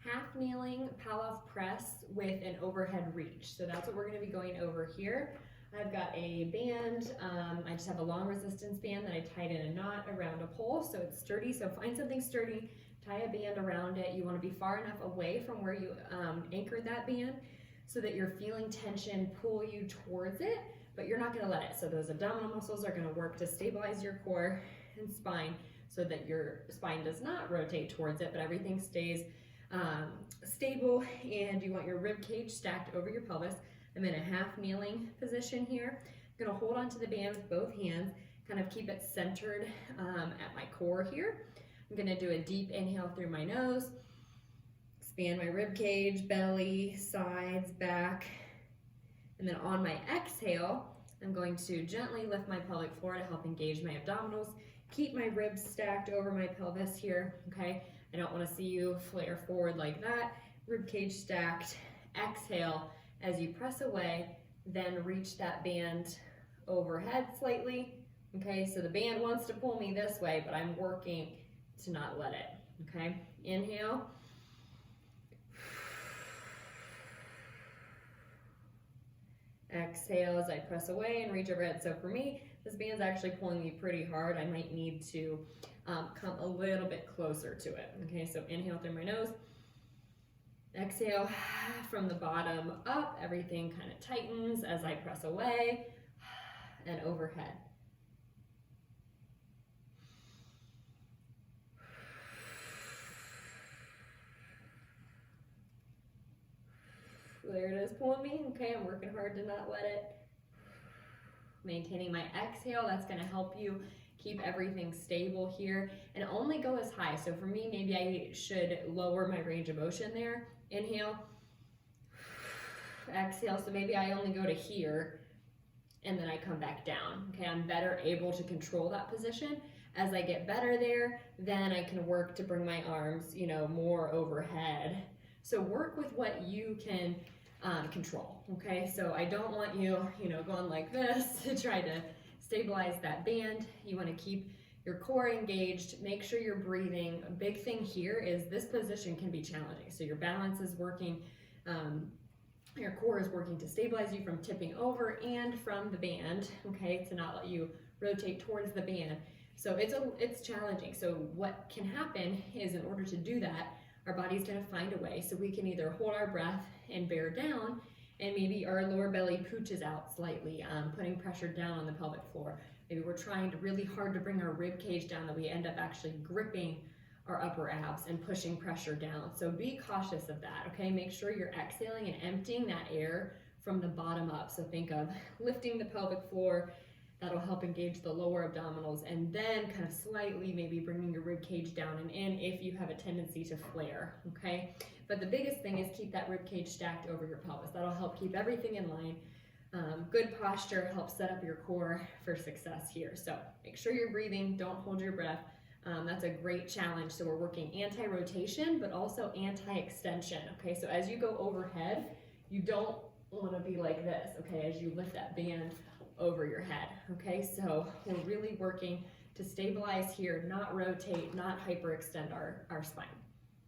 half kneeling pallof press with an overhead reach. So that's what we're gonna be going over here. I've got a band, I just have a long resistance band that I tied in a knot around a pole so it's sturdy. So find something sturdy, tie a band around it. You wanna be far enough away from where you anchored that band so that you're feeling tension pull you towards it, but you're not gonna let it. So those abdominal muscles are gonna work to stabilize your core and spine so that your spine does not rotate towards it, but everything stays stable, and you want your rib cage stacked over your pelvis. I'm in a half kneeling position here. I'm gonna hold onto the band with both hands, kind of keep it centered at my core here. I'm gonna do a deep inhale through my nose, expand my rib cage, belly, sides, back, and then on my exhale, I'm going to gently lift my pelvic floor to help engage my abdominals, keep my ribs stacked over my pelvis here, okay? I don't wanna see you flare forward like that. Rib cage stacked, exhale. As you press away, then reach that band overhead slightly, okay? So the band wants to pull me this way, but I'm working to not let it, okay? Inhale. Exhale as I press away and reach overhead. So for me, this band's actually pulling me pretty hard. I might need to come a little bit closer to it. Okay, so inhale through my nose. Exhale from the bottom up. Everything kind of tightens as I press away and overhead. There it is pulling me. Okay, I'm working hard to not let it. Maintaining my exhale, that's gonna help you keep everything stable here and only go as high. So for me, maybe I should lower my range of motion there. Inhale, exhale, so maybe I only go to here and then I come back down. Okay, I'm better able to control that position. As I get better there, then I can work to bring my arms, you know, more overhead. So work with what you can control, okay? So I don't want you, you know, going like this to try to stabilize that band. You want to keep your core engaged, make sure you're breathing. A big thing here is this position can be challenging. So your balance is working, your core is working to stabilize you from tipping over and from the band, okay, to not let you rotate towards the band. So it's challenging. So what can happen is in order to do that, our body's gonna find a way. So we can either hold our breath and bear down, and maybe our lower belly pooches out slightly, putting pressure down on the pelvic floor. Maybe we're trying really hard to bring our rib cage down that we end up actually gripping our upper abs and pushing pressure down. So be cautious of that, okay? Make sure you're exhaling and emptying that air from the bottom up. So think of lifting the pelvic floor. That'll help engage the lower abdominals, and then kind of slightly maybe bringing your rib cage down and in if you have a tendency to flare, okay? But the biggest thing is keep that rib cage stacked over your pelvis. That'll help keep everything in line. Good posture helps set up your core for success here. So make sure you're breathing, don't hold your breath. That's a great challenge. So we're working anti-rotation, but also anti-extension, okay? So as you go overhead, you don't wanna be like this, okay? As you lift that band over your head, okay? So we're really working to stabilize here, not rotate, not hyperextend our spine.